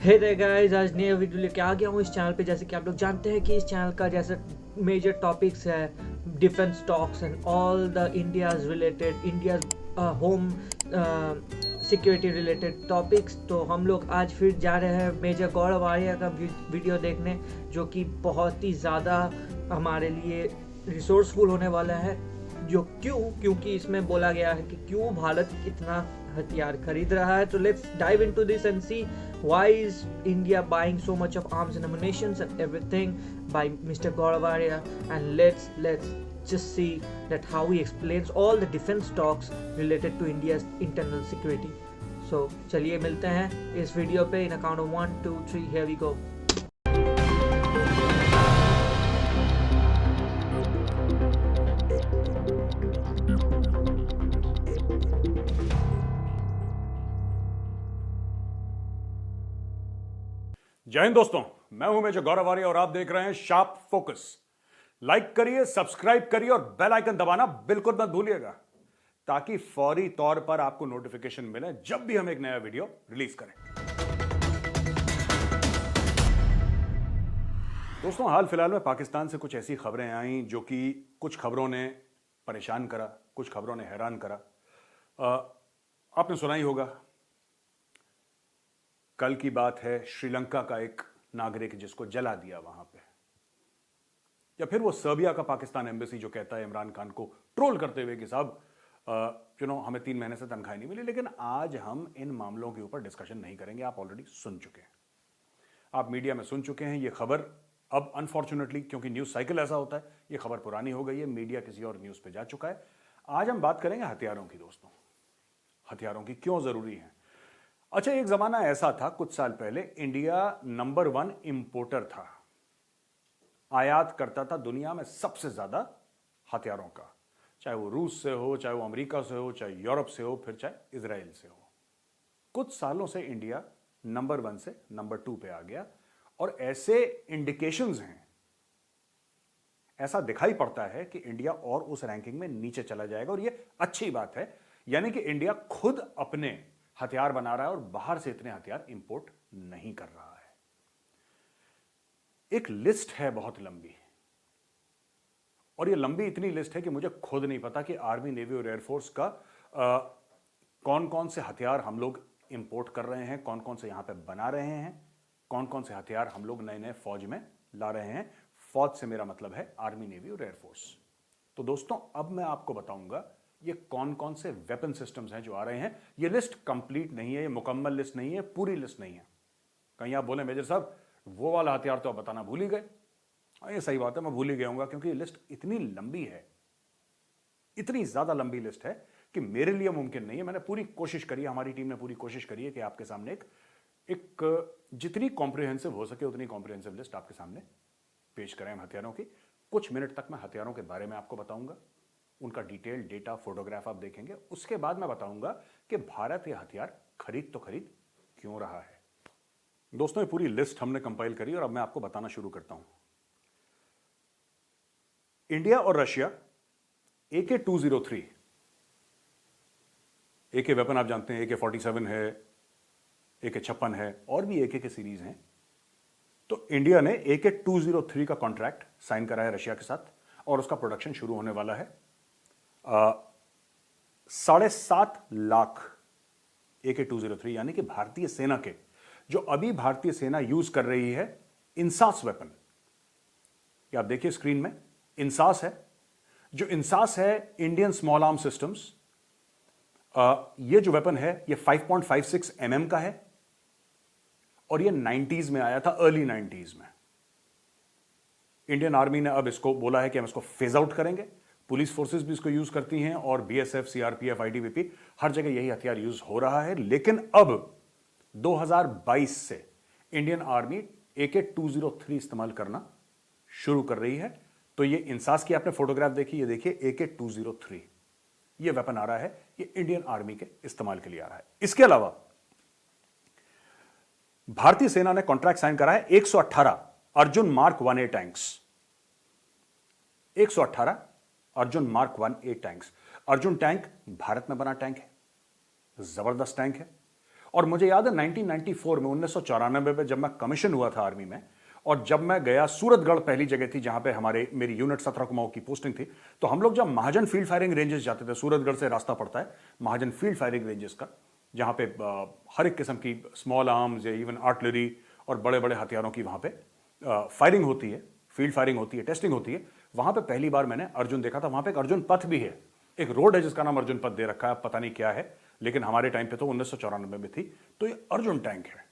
Hey there guys, आज नया video लेके आ गया हूँ इस चैनल पे। जैसे कि आप लोग जानते हैं कि इस चैनल का जैसे मेजर टॉपिक्स है defence talks and all the India's home security related topics. तो हम लोग आज फिर जा रहे हैं मेजर गौरव आर्या का वीडियो देखने, जो कि बहुत ही ज़्यादा हमारे लिए रिसोर्सफुल होने वाला है। क्योंकि इसमें बोला गया है कि क्यों भारत इतना हथियार खरीद रहा है। तो let's dive into this and see why is India buying so much of arms and ammunition and everything by Mr. Gaurav Arya, and let's just see that how he explains all the defense talks related to India's internal security. So चलिए मिलते हैं इस video पे in a count of 1 2 3 here we go. जय हिंद दोस्तों, मैं हूं major गौरव आर्य और आप देख रहे हैं शार्प फोकस। लाइक करिए, सब्सक्राइब करिए और बेल आइकन दबाना बिल्कुल मत भूलिएगा, ताकि फौरी तौर पर आपको नोटिफिकेशन मिले जब भी हम एक नया वीडियो रिलीज करें। दोस्तों, हाल फिलहाल में पाकिस्तान से कुछ ऐसी खबरें आई जो कि कुछ खबरों ने परेशान करा, कुछ खबरों ने हैरान करा। आपने सुना ही होगा, कल की बात है, श्रीलंका का एक नागरिक जिसको जला दिया वहां पे, या फिर वो सर्बिया का पाकिस्तान एम्बेसी जो कहता है इमरान खान को ट्रोल करते हुए कि साहब हमें 3 महीने से तनख्वाह नहीं मिली। लेकिन आज हम इन मामलों के ऊपर डिस्कशन नहीं करेंगे, आप ऑलरेडी सुन चुके हैं, आप मीडिया में सुन चुके हैं ये खबर। अब अनफॉर्चुनेटली, क्योंकि न्यूज साइकिल ऐसा होता है, ये खबर पुरानी हो गई है, मीडिया किसी और न्यूज पे जा चुका है। आज हम बात करेंगे हथियारों की। दोस्तों, हथियारों की क्यों जरूरी है। अच्छा, एक जमाना ऐसा था कुछ साल पहले, इंडिया नंबर 1 इंपोर्टर था, आयात करता था दुनिया में सबसे ज्यादा हथियारों का, चाहे वो रूस से हो, चाहे वो अमेरिका से हो, चाहे यूरोप से हो, फिर चाहे इजराइल से हो। कुछ सालों से इंडिया नंबर 1 से नंबर 2 पे आ गया, और ऐसे इंडिकेशंस हैं, ऐसा दिखाई पड़ता है कि इंडिया और उस रैंकिंग में नीचे चला जाएगा। और यह अच्छी बात है, यानी कि इंडिया खुद अपने हथियार बना रहा है और बाहर से इतने हथियार इंपोर्ट नहीं कर रहा है। एक लिस्ट है बहुत लंबी, और ये लंबी इतनी लिस्ट है कि मुझे खुद नहीं पता कि आर्मी, नेवी और एयरफोर्स का कौन कौन से हथियार हम लोग इंपोर्ट कर रहे हैं, कौन कौन से यहां पे बना रहे हैं, कौन कौन से हथियार हम लोग नए नए फौज में ला रहे हैं। फौज से मेरा मतलब है आर्मी, नेवी और एयरफोर्स। तो दोस्तों, अब मैं आपको बताऊंगा ये कौन कौन से वेपन सिस्टम्स हैं जो आ रहे हैं। ये लिस्ट कंप्लीट नहीं है, ये मुकम्मल लिस्ट नहीं है, पूरी लिस्ट नहीं है। कहीं आप बोले मेजर साहब वो वाला हथियार तो आप बताना भूल ही गए। ये सही बात है, मैं भूल ही गया हूं, क्योंकि ये लिस्ट इतनी लंबी है, इतनी ज्यादा लंबी लिस्ट है कि मेरे लिए मुमकिन नहीं है। मैंने पूरी कोशिश करी है, हमारी टीम ने पूरी कोशिश करी है कि आपके सामने एक जितनी कॉम्प्रिहेंसिव हो सके उतनी कॉम्प्रिहेंसिव लिस्ट आपके सामने पेश करें हम हथियारों की। कुछ मिनट तक मैं हथियारों के बारे में आपको बताऊंगा, उनका डिटेल डेटा, फोटोग्राफ आप देखेंगे। उसके बाद मैं बताऊंगा कि भारत ये हथियार खरीद क्यों रहा है। दोस्तों, ये पूरी लिस्ट हमने कंपाइल करी और अब मैं आपको बताना शुरू करता हूं। इंडिया और रशिया AK-203, AK वेपन आप जानते हैं, AK-47 है, AK-56 है, और भी AK के सीरीज हैं। तो इंडिया ने AK-203 का कॉन्ट्रैक्ट साइन करा है रशिया के साथ, और उसका प्रोडक्शन शुरू होने वाला है। 7.5 लाख AK-203, यानी कि भारतीय सेना के, जो अभी भारतीय सेना यूज कर रही है इंसास वेपन, ये आप देखिए स्क्रीन में, इंसास है। जो इंसास है इंडियन स्मॉल आर्म सिस्टम्स, ये जो वेपन है ये 5.56 mm का है, और ये 90s में आया था, अर्ली 90s में। इंडियन आर्मी ने अब इसको बोला है कि हम इसको फेज आउट करेंगे। पुलिस फोर्सेस भी इसको यूज करती हैं, और BSF, CRPF, ITBP, हर जगह यही हथियार यूज हो रहा है। लेकिन अब 2022 से इंडियन आर्मी AK-203 इस्तेमाल करना शुरू कर रही है। तो ये इंसास की आपने फोटोग्राफ देखी, ये देखिए AK-203, ये वेपन आ रहा है, ये इंडियन आर्मी के इस्तेमाल के लिए आ रहा है। इसके अलावा भारतीय सेना ने कॉन्ट्रैक्ट साइन करा है 118 Arjun mark 1A tanks, 118 Arjun mark 1A tanks. Arjun tank Bharat में बना टैंक है, जबरदस्त टैंक है, और मुझे याद है 1994 में 1994 में जब मैं कमीशन हुआ था आर्मी में, और जब मैं गया सूरतगढ़, पहली जगह थी जहां पे मेरी यूनिट 17 कुमाऊं की पोस्टिंग थी, तो हम लोग जब महाजन फील्ड फायरिंग रेंजेस जाते थे, सूरतगढ़ से रास्ता पड़ता है महाजन फील्ड फायरिंग रेंजेस का, जहां पे हर एक किस्म की स्मॉल आर्म्स या इवन आर्टिलरी और बड़े बड़े हथियारों की वहां पे फायरिंग होती है, फील्ड फायरिंग होती है, टेस्टिंग होती है। वहां पे पहली बार मैंने अर्जुन देखा था। वहां पे एक अर्जुन पथ भी है, एक रोड है जिसका नाम अर्जुन पथ दे रखा है, पता नहीं क्या है, लेकिन हमारे टाइम पे तो 1994 में थी। तो ये अर्जुन टैंक है,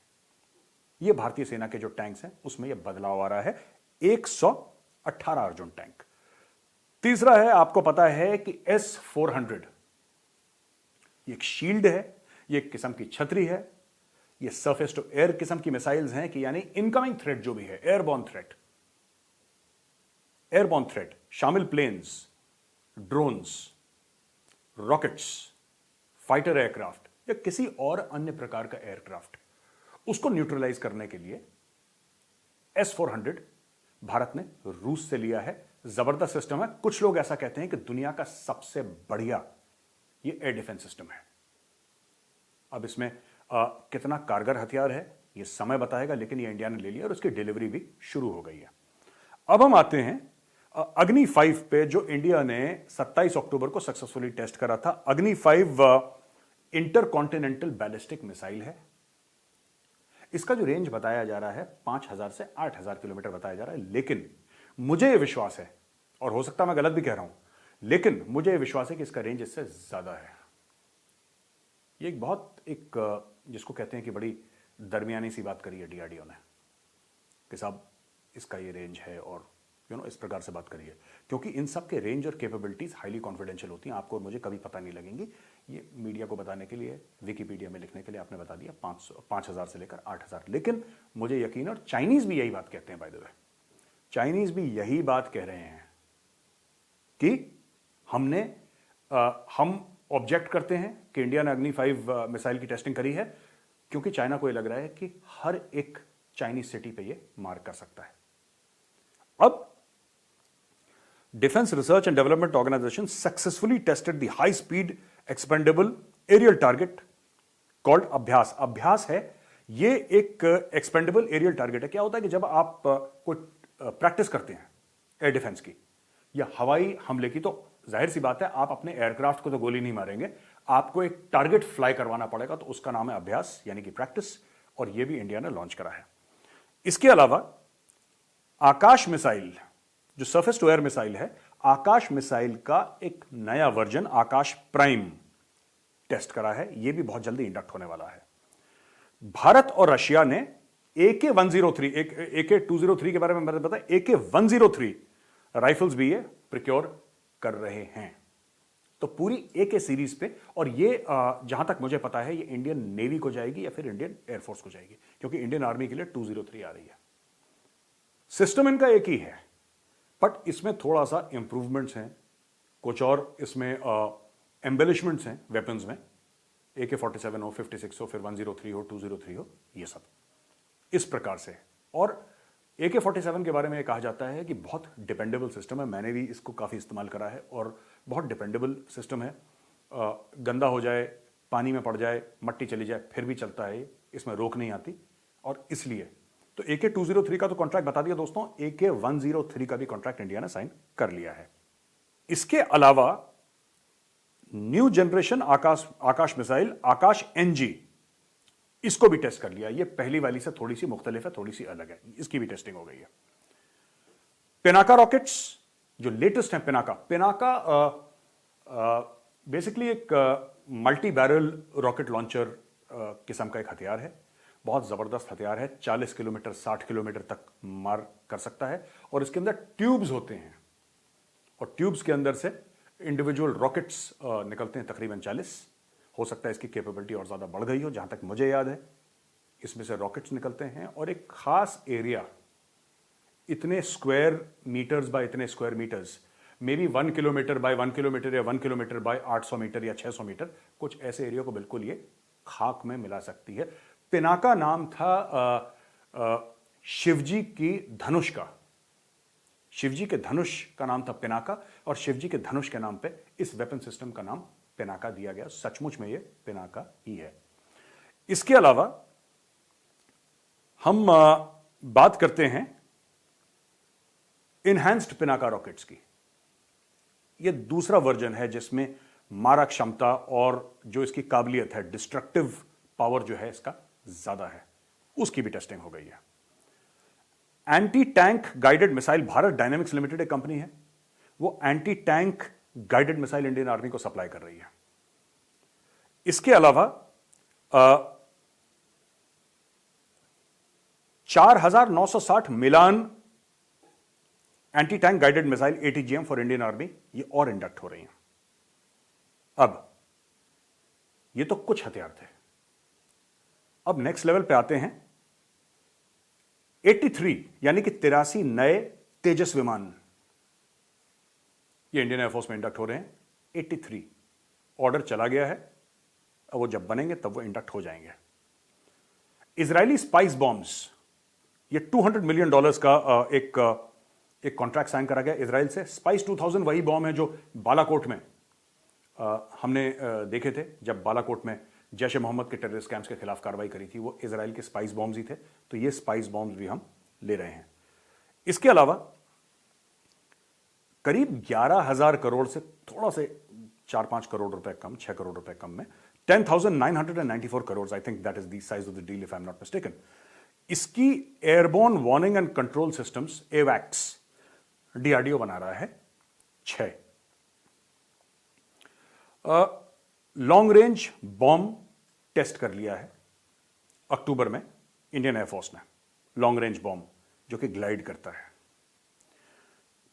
ये भारतीय सेना के जो टैंक्स हैं उसमें ये बदलाव आ रहा है, 118 अर्जुन टैंक। तीसरा है, आपको पता है कि S-400 ये एक शील्ड है, ये एक किस्म की छतरी है, ये सरफेस टू एयर किस्म की मिसाइल्स हैं, कि यानी इनकमिंग थ्रेट जो भी है, एयरबॉर्न थ्रेट शामिल planes, drones, rockets, fighter aircraft या किसी और अन्य प्रकार का एयरक्राफ्ट, उसको न्यूट्रलाइज करने के लिए S-400 भारत ने रूस से लिया है। जबरदस्त सिस्टम है, कुछ लोग ऐसा कहते हैं कि दुनिया का सबसे बढ़िया ये एयर डिफेंस सिस्टम है। अब इसमें कितना कारगर हथियार है ये समय बताएगा, लेकिन ये इंडिया ने ले लिया और उसकी डिलीवरी भी शुरू हो गई है। अब हम आते हैं अग्नि 5 पे, जो इंडिया ने 27 अक्टूबर को सक्सेसफुली टेस्ट करा था। अग्नि 5 इंटरकॉन्टिनेंटल बैलिस्टिक मिसाइल है। इसका जो रेंज बताया जा रहा है 5000 से 8000 किलोमीटर बताया जा रहा है, लेकिन मुझे यह विश्वास है, और हो सकता है मैं गलत भी कह रहा हूं, लेकिन मुझे यह विश्वास है कि इसका रेंज इससे ज्यादा है। ये एक जिसको कहते हैं कि बड़ी दरमियानी सी बात करी है डीआरडीओ ने कि साहब इसका ये रेंज है, और इस प्रकार से बात करिए, क्योंकि इन सब के रेंज और कैपेबिलिटीज हाईली कॉन्फिडेंशियल होती हैं, आपको और मुझे कभी पता नहीं लगेंगी। ये मीडिया को बताने के लिए, विकिपीडिया में लिखने के लिए आपने बता दिया 5000 से लेकर 8000, लेकिन मुझे यकीन, और चाइनीज भी यही बात कहते हैं, बाय द वे चाइनीज भी यही बात कह रहे हैं कि हम ऑब्जेक्ट करते हैं कि इंडिया ने अग्नि 5 मिसाइल की टेस्टिंग करी है, क्योंकि चाइना को यह लग रहा है कि हर एक चाइनीज सिटी पे ये मार कर सकता है। अब defence research and development organisation successfully tested the high speed expendable aerial target called Abhyas. Abhyas है, ये एक एक्सपेंडेबल एरियल टारगेट है। क्या होता है कि जब आप कोई प्रैक्टिस करते हैं एयर डिफेंस की या हवाई हमले की, तो जाहिर सी बात है आप अपने एयरक्राफ्ट को तो गोली नहीं मारेंगे, आपको एक टारगेट फ्लाई करवाना पड़ेगा, तो उसका नाम है अभ्यास, यानी कि प्रैक्टिस, और यह भी इंडिया ने लॉन्च करा है। इसके अलावा आकाश मिसाइल, जो सरफेस टू एयर मिसाइल है, आकाश मिसाइल का एक नया वर्जन आकाश प्राइम टेस्ट करा है, यह भी बहुत जल्दी इंडक्ट होने वाला है। भारत और रशिया ने AK-103, AK-203 के बारे में मैंने बताया, AK-103 राइफल्स भी ये प्रिक्योर कर रहे हैं, तो पूरी AK सीरीज पे, और ये जहां तक मुझे पता है ये इंडियन नेवी को जाएगी या फिर इंडियन एयरफोर्स को जाएगी, क्योंकि इंडियन आर्मी के लिए 203 आ रही है। सिस्टम इनका एक ही है, बट इसमें थोड़ा सा इंप्रूवमेंट्स हैं, कुछ और इसमें एम्बेलिशमेंट्स हैं वेपन्स में, AK-47 हो, 56 हो, फिर 103 हो, 203 हो, ये सब इस प्रकार से। और AK-47 के बारे में कहा जाता है कि बहुत डिपेंडेबल सिस्टम है, मैंने भी इसको काफ़ी इस्तेमाल करा है, और बहुत डिपेंडेबल सिस्टम है। गंदा हो जाए, पानी में पड़ जाए, मट्टी चली जाए, फिर भी चलता है, इसमें रोक नहीं आती, और इसलिए तो AK-203 का तो कॉन्ट्रैक्ट बता दिया दोस्तों, AK-103 का भी कॉन्ट्रैक्ट इंडिया ने साइन कर लिया है। इसके अलावा न्यू जनरेशन आकाश मिसाइल आकाश NG, इसको भी टेस्ट कर लिया। ये पहली वाली से थोड़ी सी मुख्तलिफ है, थोड़ी सी अलग है, इसकी भी टेस्टिंग हो गई है। पिनाका रॉकेट्स जो लेटेस्ट हैं, पिनाका बेसिकली एक मल्टी बैरल रॉकेट लॉन्चर किस्म का एक हथियार है, बहुत जबरदस्त हथियार है, 40 किलोमीटर 60 किलोमीटर तक मार कर सकता है, और इसके अंदर ट्यूब्स होते हैं, और ट्यूब्स के अंदर से इंडिविजुअल रॉकेट्स निकलते हैं, तकरीबन 40। हो सकता है इसकी कैपेबिलिटी और ज़्यादा बढ़ गई हो, जहाँ तक मुझे याद है इसमें से रॉकेट्स निकलते हैं, और एक खास एरिया, इतने स्क्वायर मीटर्स बाय इतने square metres, may be 1 kilometre by 1 kilometre या 1 किलोमीटर बाय 800 मीटर या 600 मीटर, कुछ ऐसे एरिया को बिल्कुल ये खाक में मिला सकती है। पिनाका नाम था शिवजी की धनुष का, शिवजी के धनुष का नाम था पिनाका, और शिवजी के धनुष के नाम पे इस वेपन सिस्टम का नाम पिनाका दिया गया। सचमुच में ये पिनाका ही है। इसके अलावा हम बात करते हैं इनहैंस्ड पिनाका रॉकेट्स की। यह दूसरा वर्जन है जिसमें मारक क्षमता और जो इसकी काबिलियत है, डिस्ट्रक्टिव पावर जो है इसका ज्यादा है, उसकी भी टेस्टिंग हो गई है। Anti tank guided missile, Bharat dynamics limited एक कंपनी है, वो anti tank guided missile Indian army को सप्लाई कर रही है। इसके अलावा 4960 Milan anti tank guided missile ATGM for Indian army, ये और इंडक्ट हो रही हैं। अब ये तो कुछ हथियार थे, अब नेक्स्ट लेवल पे आते हैं। 83 यानी कि 83 नए तेजस विमान ये इंडियन एयरफोर्स में इंडक्ट हो रहे हैं। 83 ऑर्डर चला गया है, अब वो जब बनेंगे तब वो इंडक्ट हो जाएंगे। इजरायली स्पाइस बॉम्ब्स, ये $200 मिलियन का एक कॉन्ट्रैक्ट साइन करा गया इजराइल से। स्पाइस 2000 वही बॉम्ब है जो बालाकोट में हमने देखे थे, जब बालाकोट में जैश ए मोहम्मद के टेररिस्ट कैंप्स के खिलाफ कार्रवाई करी थी, वो इजराइल के स्पाइस बॉम्ब्स ही थे। तो ये स्पाइस बॉम्ब्स भी हम ले रहे हैं। इसके अलावा करीब 11,000 करोड़ से थोड़ा से 4-5 करोड़ रुपए कम, 6 करोड़ रुपए कम में 10,994 crore, I think that is the size of the deal if I am not mistaken. इसकी airborne warning and control systems एवैक्स DRDO बना रहा है 6। लॉन्ग रेंज बॉम्ब टेस्ट कर लिया है अक्टूबर में इंडियन एयरफोर्स ने, लॉन्ग रेंज बॉम्ब जो कि ग्लाइड करता है।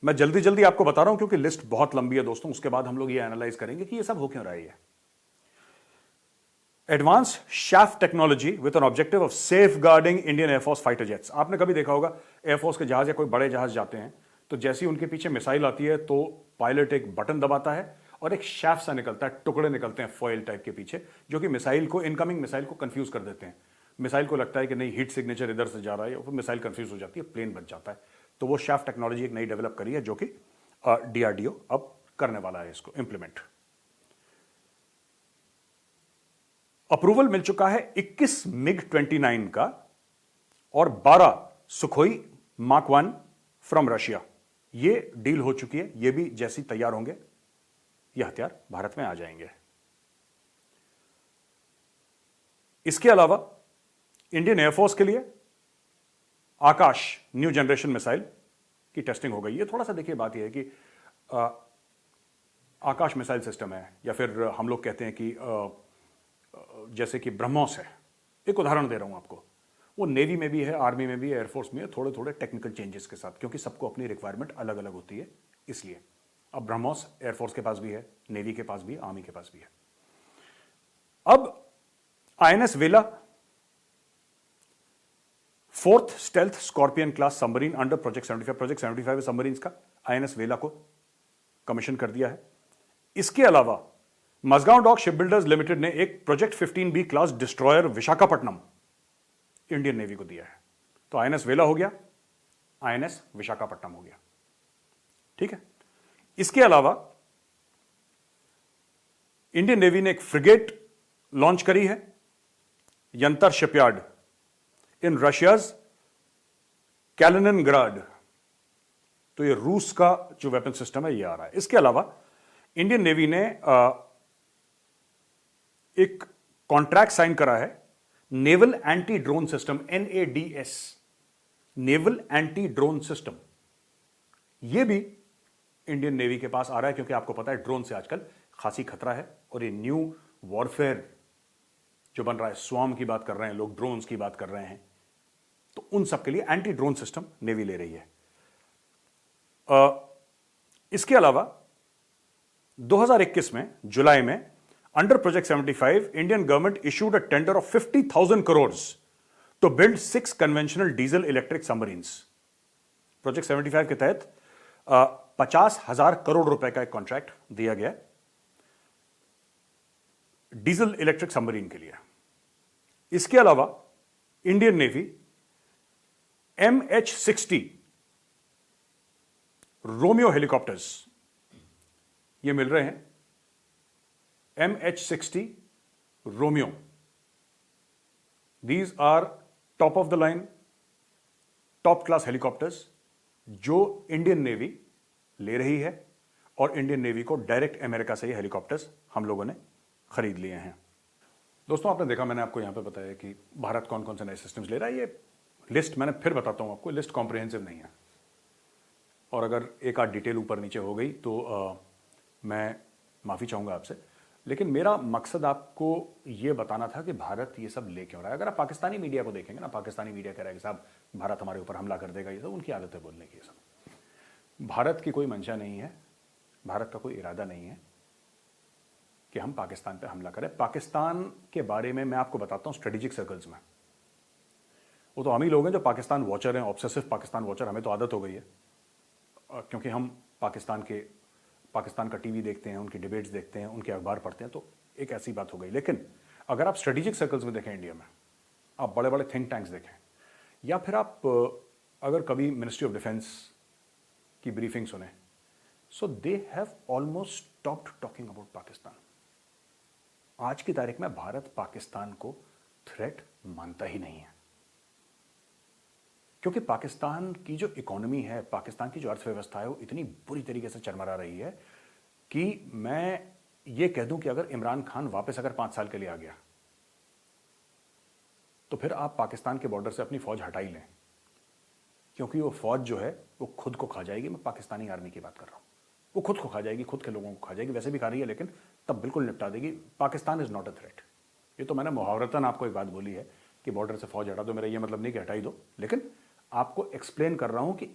मैं जल्दी जल्दी आपको बता रहा हूं क्योंकि लिस्ट बहुत लंबी है दोस्तों, उसके बाद हम लोग ये एनालाइज करेंगे कि ये सब हो क्यों रहा है। Advance chaff technology with an objective of safeguarding Indian air force fighter jets. आपने कभी देखा होगा एयरफोर्स के जहाज या कोई बड़े जहाज जाते हैं तो जैसे ही उनके पीछे मिसाइल आती है तो पायलट एक बटन दबाता है और एक शाफ्ट सा निकलता है, टुकड़े निकलते हैं फॉयल टाइप के पीछे, जो कि मिसाइल को, इनकमिंग मिसाइल को कंफ्यूज कर देते हैं। मिसाइल को लगता है कि नहीं हीट सिग्नेचर इधर से जा रहा है, फिर मिसाइल कंफ्यूज हो जाती है, प्लेन बच जाता है। तो वो शाफ्ट टेक्नोलॉजी एक नई डेवलप करी है जो कि DRDO अब करने वाला है इसको इंप्लीमेंट। अप्रूवल मिल चुका है 21 MiG-29 का और 12 सुखोई मार्क 1 फ्रॉम रशिया। ये डील हो चुकी है, ये भी जैसी तैयार होंगे ये हथियार भारत में आ जाएंगे। इसके अलावा इंडियन एयरफोर्स के लिए आकाश न्यू जनरेशन मिसाइल की टेस्टिंग हो गई है। थोड़ा सा देखिए, बात यह है कि आकाश मिसाइल सिस्टम है, या फिर हम लोग कहते हैं कि जैसे कि ब्रह्मोस है, एक उदाहरण दे रहा हूं आपको, वो नेवी में भी है, आर्मी में भी है, एयरफोर्स में है, थोड़े थोड़े टेक्निकल चेंजेस के साथ, क्योंकि सबको अपनी रिक्वायरमेंट अलग अलग होती है इसलिए। अब ब्रह्मोस एयरफोर्स के पास भी है, नेवी के पास भी है, आर्मी के पास भी है। अब INS वेला 4th stealth scorpion class submarine under project 75। Project 75 submarine का INS वेला को कमीशन कर दिया है। इसके अलावा मजगांव डॉक शिपबिल्डर्स लिमिटेड ने एक project 15B class destroyer Visakhapatnam Indian navy को दिया है। तो INS वेला हो गया, INS विशाखापट्टनम हो गया, ठीक है। इसके अलावा इंडियन नेवी ने एक फ्रिगेट लॉन्च करी है, यंतर शिपयार्ड इन रशियाज कैलिनिनग्राड। तो ये रूस का जो वेपन सिस्टम है ये आ रहा है। इसके अलावा इंडियन नेवी ने एक कॉन्ट्रैक्ट साइन करा है naval anti drone system, NADS, naval anti drone system. यह भी इंडियन नेवी के पास आ रहा है, क्योंकि आपको पता है ड्रोन से आजकल खासी खतरा है, और ये न्यू वॉरफेयर जो बन रहा है, स्वार्म की बात कर रहे हैं लोग, ड्रोन्स की बात कर रहे हैं, तो उन सब के लिए एंटी ड्रोन सिस्टम नेवी ले रही है। इसके अलावा 2021 में जुलाई में under project 75 Indian government issued a tender of 50,000 crore to build 6 conventional diesel electric submarines. Project 75 के तहत 50,000 करोड़ रुपए का एक कॉन्ट्रैक्ट दिया गया डीजल इलेक्ट्रिक सबमरीन के लिए। इसके अलावा Indian navy MH-60 Romeo helicopters ये मिल रहे हैं, MH-60 Romeo, these are top of the line, top class helicopters जो इंडियन नेवी ले रही है, और इंडियन नेवी को डायरेक्ट अमेरिका से ये हेलीकॉप्टर्स हम लोगों ने खरीद लिए हैं। दोस्तों, आपने देखा, मैंने आपको यहां पे बताया कि भारत कौन कौन से नए सिस्टम्स ले रहा है। ये लिस्ट मैंने फिर बताता हूं आपको, लिस्ट कॉम्प्रिहेंसिव नहीं है, और अगर एक आध डिटेल ऊपर नीचे हो गई तो मैं माफ़ी चाहूँगा आपसे, लेकिन मेरा मकसद आपको ये बताना था कि भारत ये सब ले क्यों रहा है। अगर आप पाकिस्तानी मीडिया को देखेंगे ना, पाकिस्तानी मीडिया कह रहा है कि साहब भारत हमारे ऊपर हमला कर देगा, ये सब उनकी आदत है बोलने की। ये सब भारत की कोई मंशा नहीं है, भारत का कोई इरादा नहीं है कि हम पाकिस्तान पे हमला करें। पाकिस्तान के बारे में मैं आपको बताता हूँ स्ट्रेटेजिक सर्कल्स में, वो तो हम ही लोग हैं जो पाकिस्तान वॉचर हैं, ऑब्सेसिव पाकिस्तान वॉचर। हमें तो आदत हो गई है, क्योंकि हम पाकिस्तान का टीवी देखते हैं, उनकी डिबेट्स देखते हैं, उनके अखबार पढ़ते हैं, तो एक ऐसी बात हो गई। लेकिन अगर आप स्ट्रेटेजिक सर्कल्स में देखें इंडिया में, आप बड़े बड़े थिंक टैंक्स देखें, या फिर आप अगर कभी मिनिस्ट्री ऑफ डिफेंस की ब्रीफिंग सुने, so they have almost stopped talking about Pakistan. आज की तारीख में भारत पाकिस्तान को थ्रेट मानता ही नहीं है, क्योंकि पाकिस्तान की जो इकोनॉमी है, पाकिस्तान की जो अर्थव्यवस्था है, वो इतनी बुरी तरीके से चरमरा रही है कि मैं ये कह दूं कि अगर इमरान खान वापस अगर 5 साल के लिए आ गया, तो फिर आप पाकिस्तान के बॉर्डर से अपनी फौज हटा ही लें, क्योंकि वो फौज जो है वो खुद को खा जाएगी। मैं पाकिस्तानी आर्मी की बात कर रहा हूं, वो खुद को खा जाएगी, खुद के लोगों को खा जाएगी। वैसे भी खा रही है, लेकिन तब बिल्कुल निपटा देगी। Pakistan is not a threat. ये तो मैंने मुहावरतन आपको एक बात बोली है कि बॉर्डर से फौज हटा दो, मेरा ये मतलब नहीं कि हटा ही दो, लेकिन आपको एक्सप्लेन कर रहा हूं कि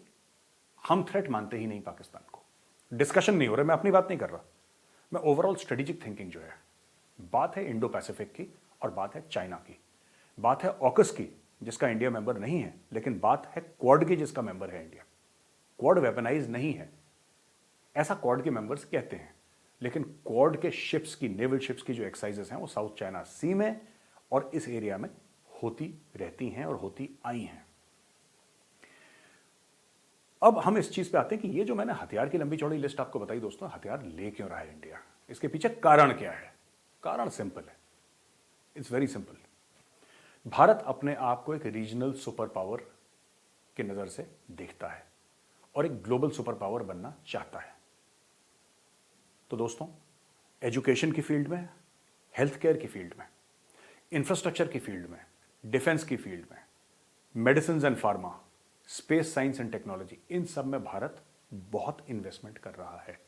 हम थ्रेट मानते ही नहीं पाकिस्तान को। डिस्कशन नहीं हो रहा, मैं अपनी बात नहीं कर रहा, मैं ओवरऑल स्ट्रेटेजिक थिंकिंग जो है, बात है इंडो पैसिफिक की, और बात है चाइना की, बात है ऑकस की जिसका इंडिया मेंबर नहीं है, लेकिन बात है क्वाड की जिसका मेंबर है इंडिया। क्वाड वेपनाइज नहीं है, ऐसा क्वाड के मेंबर्स कहते हैं, लेकिन क्वाड के शिप्स की, नेवल शिप्स की जो एक्सरसाइजेस हैं, वो साउथ चाइना सी में और इस एरिया में होती रहती हैं और होती आई हैं। अब हम इस चीज पे आते हैं कि ये जो मैंने हथियार की लंबी चौड़ी लिस्ट आपको बताई दोस्तों, हथियार ले क्यों रहा है इंडिया, इसके पीछे कारण क्या है? कारण सिंपल है, इट्स वेरी सिंपल। भारत अपने आप को एक रीजनल सुपर पावर की नजर से देखता है और एक ग्लोबल सुपर पावर बनना चाहता है। तो दोस्तों, एजुकेशन की फील्ड में, हेल्थ केयर की फील्ड में, इंफ्रास्ट्रक्चर की फील्ड में, डिफेंस की फील्ड में, medicine and pharma, space science and technology, इन सब में भारत बहुत इन्वेस्टमेंट कर रहा है।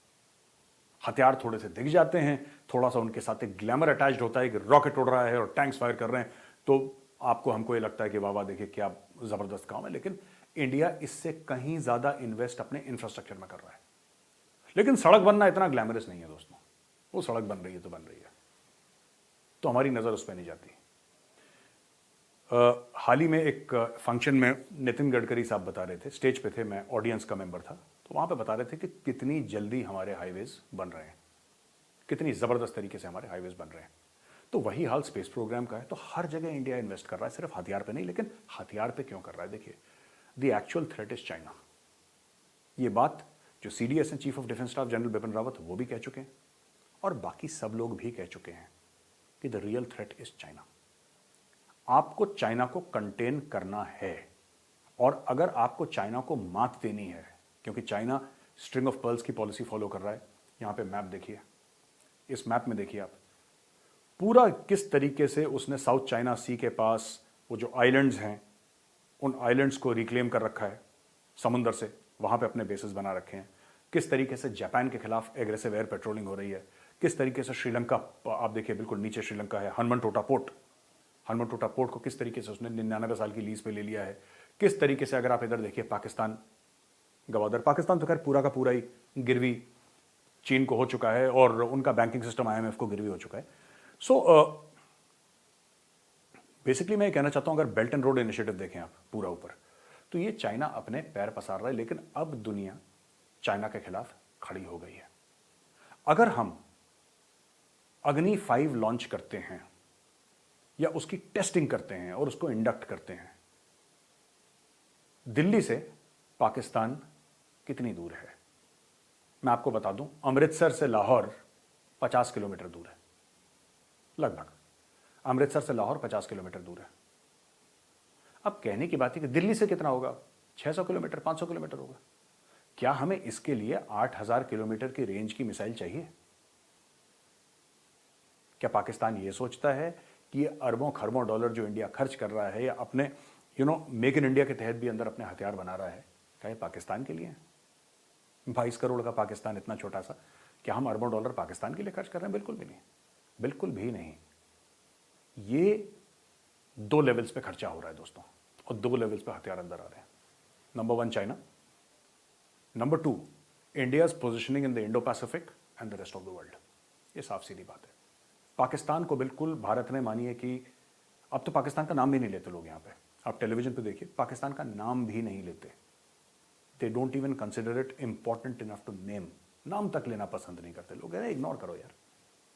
हथियार थोड़े से दिख जाते हैं, थोड़ा सा उनके साथ एक ग्लैमर अटैच्ड होता है कि रॉकेट उड़ रहा है और टैंक्स फायर कर रहे हैं, तो आपको हमको ये लगता है कि वाह वाह, देखिए क्या जबरदस्त काम है। लेकिन इंडिया इससे कहीं ज्यादा इन्वेस्ट अपने इंफ्रास्ट्रक्चर में कर रहा है। लेकिन सड़क बनना इतना ग्लैमरस नहीं है दोस्तों, वो सड़क बन रही है तो बन रही है, तो हमारी नजर उस पर नहीं जाती। हाल ही में एक फंक्शन में नितिन गडकरी साहब बता रहे थे, स्टेज पे थे, मैं ऑडियंस का मेंबर था, तो वहां पे बता रहे थे कि कितनी जल्दी हमारे हाईवेज बन रहे हैं, कितनी जबरदस्त तरीके से हमारे हाईवेज बन रहे हैं। तो वही हाल स्पेस प्रोग्राम का है। तो हर जगह इंडिया इन्वेस्ट कर रहा है, सिर्फ हथियार पे नहीं। लेकिन हथियार पे क्यों कर रहा है? देखिए, the actual threat is China. ये बात जो CDS हैं, chief of defence staff general Bipin Rawat, वो भी कह चुके हैं, और बाकी सब लोग भी कह चुके हैं कि the real threat is China. आपको चाइना को कंटेन करना है, और अगर आपको चाइना को मात देनी है, क्योंकि चाइना स्ट्रिंग ऑफ पर्ल्स की पॉलिसी फॉलो कर रहा है। यहां पे मैप देखिए, इस मैप में देखिए आप पूरा किस तरीके से उसने साउथ चाइना सी के पास वो जो आइलैंड्स हैं, उन आइलैंड्स को रिक्लेम कर रखा है समुंदर से, वहां पे अपने बेसिस बना रखे हैं। किस तरीके से जापान के खिलाफ एग्रेसिव एयर पेट्रोलिंग हो रही है, किस तरीके से श्रीलंका, आप देखिए बिल्कुल नीचे श्रीलंका है, हनुमनटोटा पोर्ट को किस तरीके से उसने 99 साल की लीज पे ले लिया है। किस तरीके से अगर आप इधर देखिए पाकिस्तान, गवादर, पाकिस्तान तो खैर पूरा का पूरा ही गिरवी चीन को हो चुका है, और उनका बैंकिंग सिस्टम IMF को गिरवी हो चुका है। सो बेसिकली मैं ये कहना चाहता हूं, अगर बेल्ट एंड रोड इनिशिएटिव देखें आप पूरा ऊपर, तो ये चाइना अपने पैर पसार रहा है। लेकिन अब दुनिया चाइना के खिलाफ खड़ी हो गई है। अगर हम अग्नि 5 लॉन्च करते हैं या उसकी टेस्टिंग करते हैं और उसको इंडक्ट करते हैं, दिल्ली से पाकिस्तान कितनी दूर है? मैं आपको बता दूं, अमृतसर से लाहौर 50 किलोमीटर दूर है, लगभग। अमृतसर से लाहौर 50 किलोमीटर दूर है। अब कहने की बात है कि दिल्ली से कितना होगा, 600 किलोमीटर, 500 किलोमीटर होगा। क्या हमें इसके लिए 8000 किलोमीटर की रेंज की मिसाइल चाहिए? क्या पाकिस्तान यह सोचता है कि ये अरबों खरबों डॉलर जो इंडिया खर्च कर रहा है या अपने मेक इन इंडिया के तहत भी अंदर अपने हथियार बना रहा है, क्या ये पाकिस्तान के लिए? 22 करोड़ का पाकिस्तान, इतना छोटा सा, क्या हम अरबों डॉलर पाकिस्तान के लिए खर्च कर रहे हैं? बिल्कुल भी नहीं, बिल्कुल भी नहीं। ये 2 लेवल्स पे खर्चा हो रहा है दोस्तों, और 2 लेवल्स पे हथियार अंदर आ रहे हैं। Number 1 China, number 2 India's positioning in the Indo Pacific and the rest of the world. ये साफ सीधी बात है। पाकिस्तान को बिल्कुल भारत ने, मानिए कि अब तो पाकिस्तान का नाम भी नहीं लेते लोग। यहां पे आप टेलीविजन पे देखिए, पाकिस्तान का नाम भी नहीं लेते। They don't even consider it important enough to name. नाम तक लेना पसंद नहीं करते लोग, इग्नोर करो यार,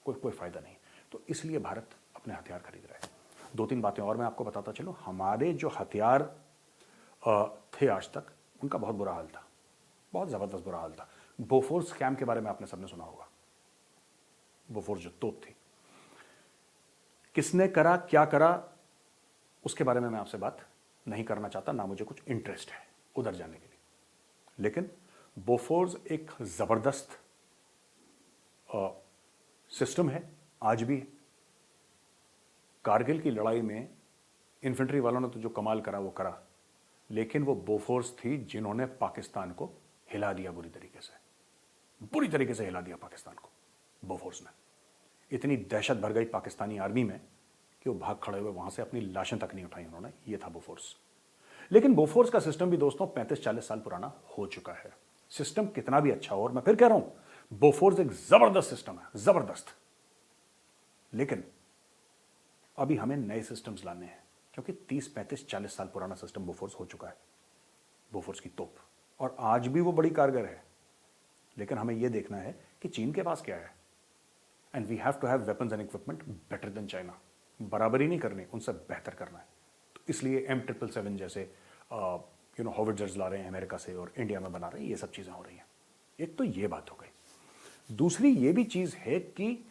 कोई फायदा नहीं। तो इसलिए भारत अपने हथियार खरीद रहा है। 2-3 बातें और मैं आपको बताता चलूं। हमारे जो हथियार थे आज तक, उनका बहुत बुरा हाल था, बहुत जबरदस्त बुरा हाल था। बोफोर्स स्कैम के बारे में आपने सबने सुना होगा। बोफोर्स जो तोप थी, किसने करा, क्या करा, उसके बारे में मैं आपसे बात नहीं करना चाहता, ना मुझे कुछ इंटरेस्ट है उधर जाने के लिए। लेकिन बोफोर्स एक जबरदस्त सिस्टम है, आज भी। कारगिल की लड़ाई में इन्फेंट्री वालों ने तो जो कमाल करा वो करा, लेकिन वो बोफोर्स थी जिन्होंने पाकिस्तान को हिला दिया, बुरी तरीके से हिला दिया पाकिस्तान को। बोफोर्स ने इतनी दहशत भर गई पाकिस्तानी आर्मी में कि वो भाग खड़े हुए, वहां से अपनी लाशें तक नहीं उठाई उन्होंने। ये था बोफोर्स। लेकिन बोफोर्स का सिस्टम भी दोस्तों 35-40 साल पुराना हो चुका है। सिस्टम कितना भी अच्छा हो, और मैं फिर कह रहा हूं, बोफोर्स एक जबरदस्त सिस्टम है, जबरदस्त। लेकिन अभी हमें नए सिस्टम्स लाने हैं, क्योंकि 30-35-40 साल पुराना सिस्टम बोफोर्स हो चुका है। बोफोर्स की तोप, और आज भी वो बड़ी कारगर है। लेकिन हमें यह देखना है कि चीन के पास क्या है, and we have to have weapons and equipment better than China. बराबरी नहीं करनी, उनसे बेहतर करना है। तो इसलिए M777 जैसे हॉविट्जर्स ला रहे हैं अमेरिका से और इंडिया में बना रहे हैं। ये सब चीजें हो रही हैं। एक तो ये बात हो गई। दूसरी ये भी चीज है कि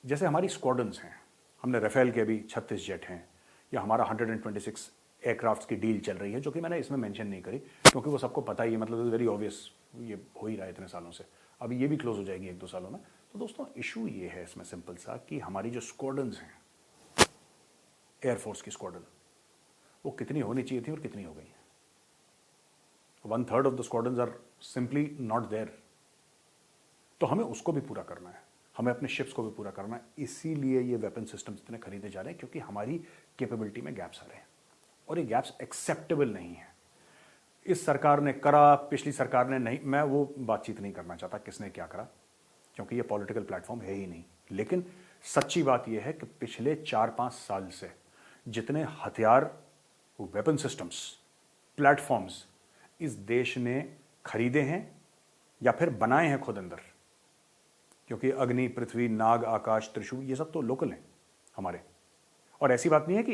जैसे हमारी स्क्वाड्रन्स हैं, हमने राफेल के भी 36 जेट हैं, या हमारा 126 एयरक्राफ्ट की डील चल रही है, जो कि मैंने इसमें मेंशन नहीं करी क्योंकि वो सबको पता ही है, मतलब वेरी ऑब्वियस, ये हो ही रहा है इतने सालों से। अभी ये भी क्लोज हो जाएगी 1-2 सालों में। तो दोस्तों इशू ये है इसमें सिंपल सा, कि हमारी जो स्क्वाड्रन्स हैं, एयरफोर्स की स्क्वाड्रन, वो कितनी होनी चाहिए थी और कितनी हो गई है। 1/3 of the squadrons are simply not there. तो हमें उसको भी पूरा करना है, हमें अपने शिप्स को भी पूरा करना है। इसीलिए ये वेपन सिस्टम्स इतने खरीदे जा रहे हैं, क्योंकि हमारी कैपेबिलिटी में गैप्स आ रहे हैं, और ये गैप्स एक्सेप्टेबल नहीं है। इस सरकार ने करा, पिछली सरकार ने नहीं, मैं वो बातचीत नहीं करना चाहता किसने क्या करा, क्योंकि ये पॉलिटिकल प्लेटफॉर्म है ही नहीं। लेकिन सच्ची बात यह है कि पिछले 4-5 साल से जितने हथियार, वेपन सिस्टम्स, प्लेटफॉर्म्स इस देश ने खरीदे हैं या फिर बनाए हैं खुद अंदर, क्योंकि अग्नि, पृथ्वी, नाग, आकाश, त्रिशूल, ये सब तो लोकल हैं हमारे। और ऐसी बात नहीं है कि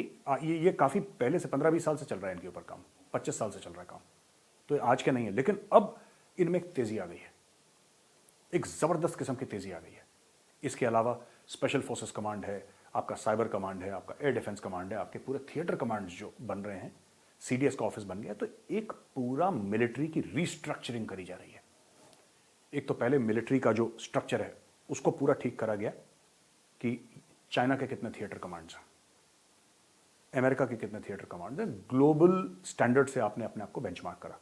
ये काफी पहले से 15-20 साल से चल रहा है इनके ऊपर काम, 25 साल से चल रहा है काम, तो आज के नहीं है। लेकिन अब इनमें एक तेजी आ गई है, एक जबरदस्त किस्म की तेजी आ गई है। इसके अलावा स्पेशल फोर्सेस कमांड है, आपका साइबर कमांड है, आपका एयर डिफेंस कमांड है, आपके पूरे थिएटर कमांड जो बन रहे हैं, CDS का ऑफिस बन गया। तो एक पूरा मिलिट्री की रीस्ट्रक्चरिंग करी जा रही है। एक तो पहले मिलिट्री का जो स्ट्रक्चर है उसको पूरा ठीक करा गया कि चाइना के कितने थिएटर कमांड्स हैं, अमेरिका के कितने थिएटर कमांड्स हैं, ग्लोबल स्टैंडर्ड से आपने अपने आप को बेंचमार्क करा।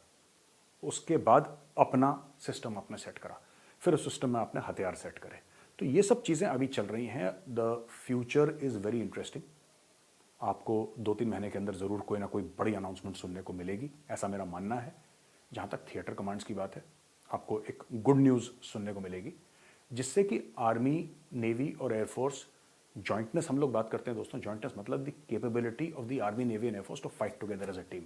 उसके बाद अपना सिस्टम आपने सेट करा, फिर उस सिस्टम में आपने हथियार सेट करे। तो ये सब चीजें अभी चल रही हैं। The future is very interesting. आपको 2-3 महीने के अंदर जरूर कोई ना कोई बड़ी अनाउंसमेंट सुनने को मिलेगी, ऐसा मेरा मानना है। जहां तक थिएटर कमांड्स की बात है, आपको एक गुड न्यूज सुनने को मिलेगी, जिससे कि आर्मी, नेवी और एयरफोर्स जॉइंटनेस, हम लोग बात करते हैं दोस्तों, जॉइंटनेस मतलब the capability of the army, navy and air force to fight together as a team.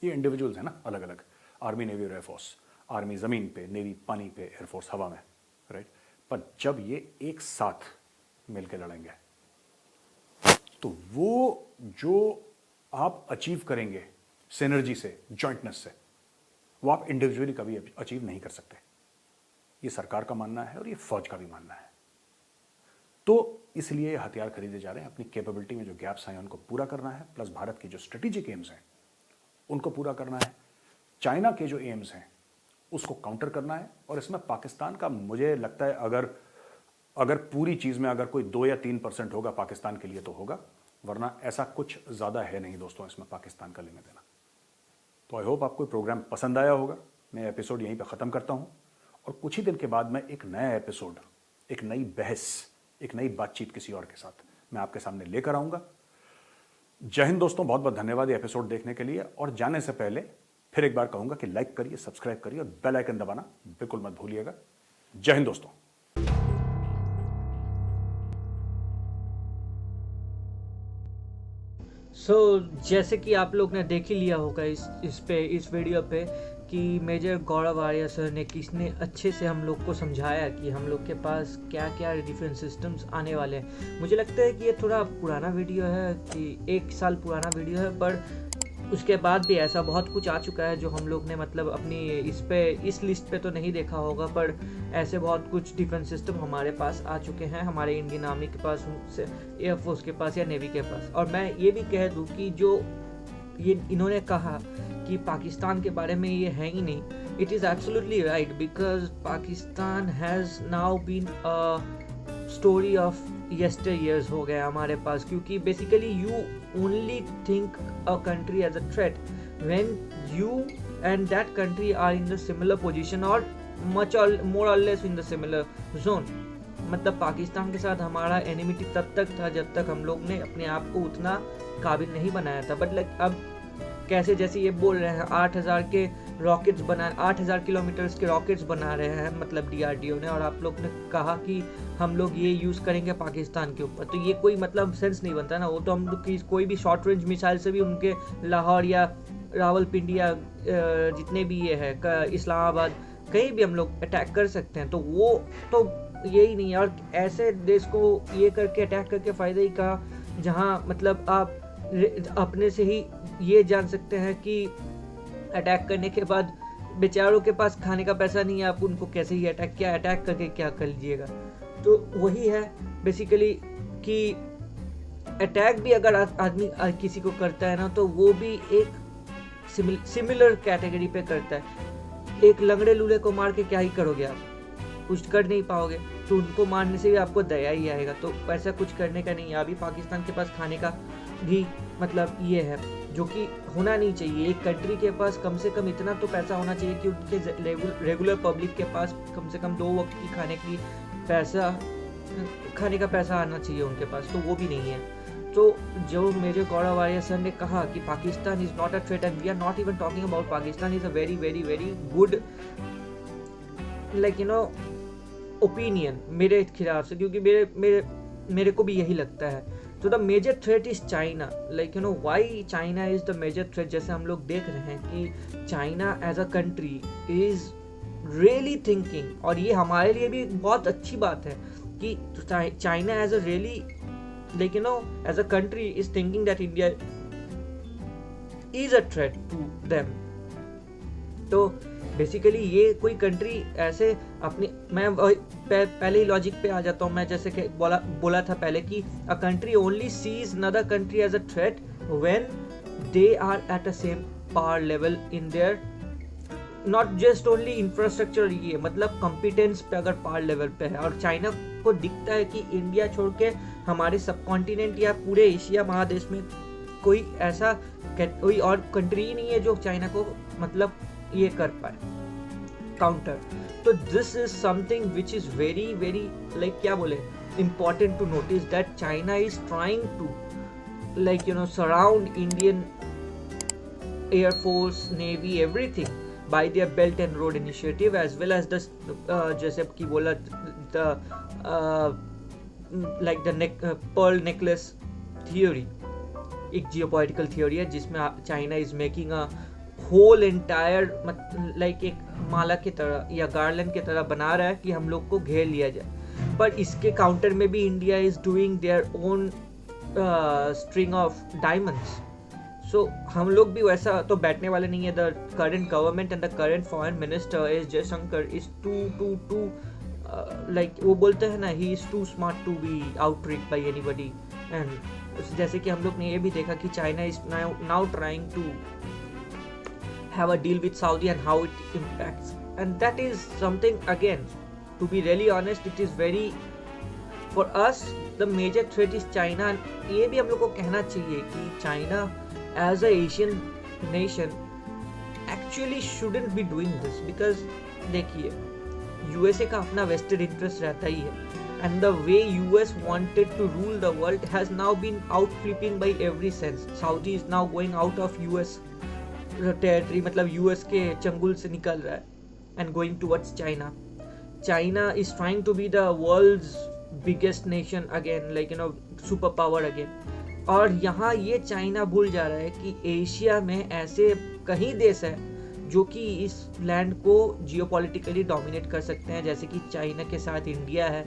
ये इंडिविजुअल्स है ना, अलग अलग, आर्मी, नेवी और एयरफोर्स। आर्मी जमीन पे, नेवी पानी पे, एयरफोर्स हवा में, राइट। पर जब ये एक साथ मिलकर लड़ेंगे, तो वो जो आप अचीव करेंगे सिनर्जी से, जॉइंटनेस से, वो आप इंडिविजुअली कभी अचीव नहीं कर सकते। ये सरकार का मानना है और ये फौज का भी मानना है। तो इसलिए हथियार खरीदे जा रहे हैं। अपनी कैपेबिलिटी में जो गैप्स हैं उनको पूरा करना है, प्लस भारत की जो स्ट्रेटेजिक एम्स हैं उनको पूरा करना है, चाइना के जो एम्स हैं उसको काउंटर करना है। और इसमें पाकिस्तान का मुझे लगता है अगर पूरी चीज़ में अगर कोई 2 या 3% होगा पाकिस्तान के लिए तो होगा, वरना ऐसा कुछ ज़्यादा है नहीं दोस्तों इसमें पाकिस्तान का लेने देना। तो आई होप आपको प्रोग्राम पसंद आया होगा। मैं एपिसोड यहीं पे ख़त्म करता हूँ और कुछ ही दिन के बाद मैं एक नया एपिसोड, एक नई बहस, एक नई बातचीत किसी और के साथ मैं आपके सामने लेकर आऊँगा। जय हिंद दोस्तों, बहुत बहुत धन्यवाद ये एपिसोड देखने के लिए। और जाने से पहले फिर एक बार कहूँगा कि लाइक करिए, सब्सक्राइब करिए और बेल आइकन दबाना बिल्कुल मत भूलिएगा। जय हिंद दोस्तों। जैसे कि आप लोग ने देख ही लिया होगा इस वीडियो पे कि मेजर गौरव आर्य सर ने किसने अच्छे से हम लोग को समझाया कि हम लोग के पास क्या क्या डिफरेंट सिस्टम्स आने वाले हैं। मुझे लगता है कि ये थोड़ा पुराना वीडियो है, कि 1 साल पुराना वीडियो है, पर उसके बाद भी ऐसा बहुत कुछ आ चुका है जो हम लोग ने मतलब अपनी इस लिस्ट पे तो नहीं देखा होगा, पर ऐसे बहुत कुछ डिफरेंट सिस्टम हमारे पास आ चुके हैं, हमारे इंडियन आर्मी के पास, एयरफोर्स के पास या नेवी के पास। और मैं ये भी कह दूँ कि जो ये इन्होंने कहा कि पाकिस्तान के बारे में ये है ही नहीं, it is absolutely right, because Pakistan has now been a story of yesteryears हो गया हमारे पास। क्योंकि basically you only think a country as a threat when you and that country are in the similar position or much or more or less in the similar zone. मतलब पाकिस्तान के साथ हमारा एनिमिटी तब तक था जब तक हम लोग ने अपने आप को उतना काबिल नहीं बनाया था। बट लाइक अब कैसे, जैसे ये बोल रहे हैं 8,000 के रॉकेट्स 8,000 किलोमीटर्स के रॉकेट्स बना रहे हैं मतलब DRDO ने, और आप लोग ने कहा कि हम लोग ये यूज़ करेंगे पाकिस्तान के ऊपर, तो ये कोई मतलब सेंस नहीं बनता ना। वो तो हम लोग की कोई भी शॉर्ट रेंज मिसाइल से भी उनके लाहौर या रावलपिंडी या जितने भी ये है इस्लामाबाद कहीं भी हम लोग अटैक कर सकते हैं। तो वो तो यही नहीं है। और ऐसे देश को ये करके अटैक करके फ़ायदा ही कहा जहाँ मतलब आप अपने से ही ये जान सकते हैं कि अटैक करने के बाद बेचारों के पास खाने का पैसा नहीं है, आप उनको कैसे ही अटैक करके क्या कर लीजिएगा। तो वही है बेसिकली कि अटैक भी अगर आदमी किसी को करता है ना, तो वो भी एक सिमिलर कैटेगरी पे करता है। एक लंगड़े लूले को मार के क्या ही करोगे आप, कुछ कर नहीं पाओगे, तो उनको मारने से भी आपको दया ही आएगा। तो ऐसा कुछ करने का नहीं है। अभी पाकिस्तान के पास खाने का भी मतलब ये है जो कि होना नहीं चाहिए। एक कंट्री के पास कम से कम इतना तो पैसा होना चाहिए कि उनके रेगुलर पब्लिक के पास कम से कम 2 वक्त की खाने का पैसा आना चाहिए उनके पास, तो वो भी नहीं है। तो जो मेजर गौरव आर्य सर ने कहा कि Pakistan is not a threat and we are not even talking about Pakistan is a very very very good like you know opinion मेरे खिलाफ से, क्योंकि मेरे को भी यही लगता है। तो the major threat is China, like you know why China is the major threat. जैसे हम लोग देख रहे हैं कि China as a country is really thinking, और ये हमारे लिए भी बहुत अच्छी बात है कि China as a really like you know as a country is thinking that India is a threat to them. तो बेसिकली ये कोई कंट्री ऐसे अपनी, मैं पहले ही लॉजिक पे आ जाता हूँ। मैं जैसे कि बोला था पहले कि a country only sees another country as a threat when they are at a same power level in their not just only infrastructure, ये मतलब कॉम्पिटेंस पे अगर पावर लेवल पे है। और चाइना को दिखता है कि इंडिया छोड़ के हमारे सब कॉन्टिनेंट या पूरे एशिया महादेश में कोई ऐसा कोई और कंट्री ही नहीं है जो चाइना को मतलब ये कर पाए काउंटर। तो this is something which is very very like क्या बोले important to notice that China is trying to like you know surround Indian Air Force, Navy, everything by their Belt and Road Initiative as well as the जैसे कि बोला the like the pearl necklace theory, एक geopolitical theory है जिसमें China is making a whole entire like एक माला की तरह या गार्लैंड की तरह बना रहा है कि हम लोग को घेर लिया जाए। पर इसके काउंटर में भी India is doing their own string of diamonds. So हम लोग भी वैसा तो बैठने वाले नहीं है। The current government and the current foreign minister S Jaishankar is too like वो बोलते हैं ना, he is too smart to be आउटरिड बाई एनीबडी। एंड जैसे कि हम लोग ने ये भी देखा कि China is now trying to have a deal with Saudi and how it impacts, and that is something, again, to be really honest, it is very, for us the major threat is China। and ये भी हम लोग को कहना चाहिए कि China as a Asian nation actually shouldn't be doing this, because देखिए USA का अपना vested interest रहता ही है, and the way US wanted to rule the world has now been out flipping by every sense। Saudi is now going out of US territory, मतलब US के चंगुल से निकल रहा है, and going towards China. China is trying to be the world's biggest nation again, like super power again. और यहाँ ये चाइना भूल जा रहा है कि एशिया में ऐसे कई देश है जो कि इस लैंड को जियोपॉलिटिकली डोमिनेट कर सकते हैं, जैसे कि चाइना के साथ इंडिया है।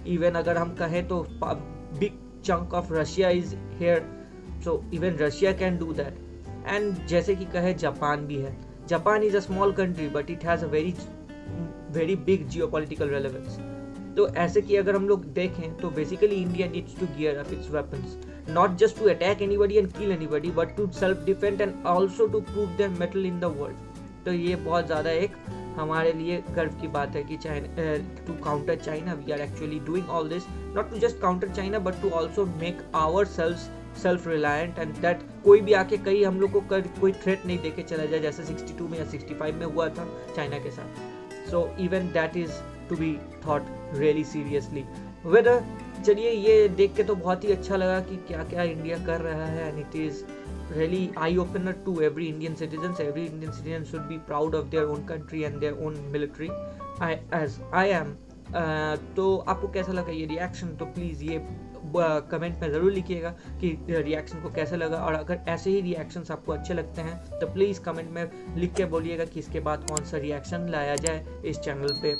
इवन अगर हम कहें तो big chunk of Russia is here, so even Russia can do that. And जैसे कि कहे जापान भी है। Japan is a small country but it has a very big geopolitical relevance. तो ऐसे कि अगर हम लोग देखें तो basically India needs to gear up its weapons, not just to attack anybody and kill anybody, but to self defend and also to prove their metal in the world. तो ये बहुत ज़्यादा एक हमारे लिए गर्व की बात है कि China, to counter China we are actually doing all this, not to just counter China but to also make our self reliant, and that कोई भी आके कहीं हम लोग को कोई थ्रेट नहीं देके चला जाए, जैसे 62 में या 65 में हुआ था चाइना के साथ। So even that is to be thought really seriously. Whether चलिए, ये देख के तो बहुत ही अच्छा लगा कि क्या क्या इंडिया कर रहा है, and it is really eye opener to every Indian citizens। Every Indian citizen should be proud of their own country and their own military, as I am। तो आपको कैसा लगा ये रिएक्शन, तो प्लीज़ ये कमेंट में ज़रूर लिखिएगा कि रिएक्शन को कैसा लगा। और अगर ऐसे ही रिएक्शंस आपको अच्छे लगते हैं तो प्लीज़ कमेंट में लिख के बोलिएगा कि इसके बाद कौन सा रिएक्शन लाया जाए इस चैनल पे,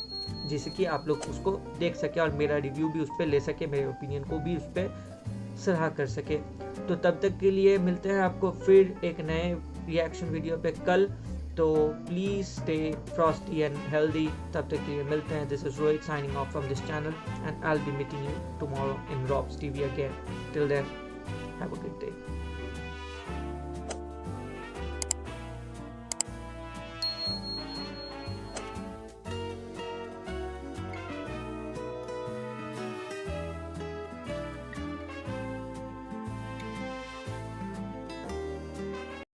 जिससे कि आप लोग उसको देख सके और मेरा रिव्यू भी उस पर ले सके, मेरे ओपिनियन को भी उस पर सराहा कर सके। तो तब तक के लिए मिलते हैं आपको फिर एक नए रिएक्शन वीडियो पे कल। तो please stay frosty and healthy. तब तक के लिए मिलते हैं। This is Rohit signing off from this channel and I will be meeting you tomorrow in Rob's TV again. Till then have a good day.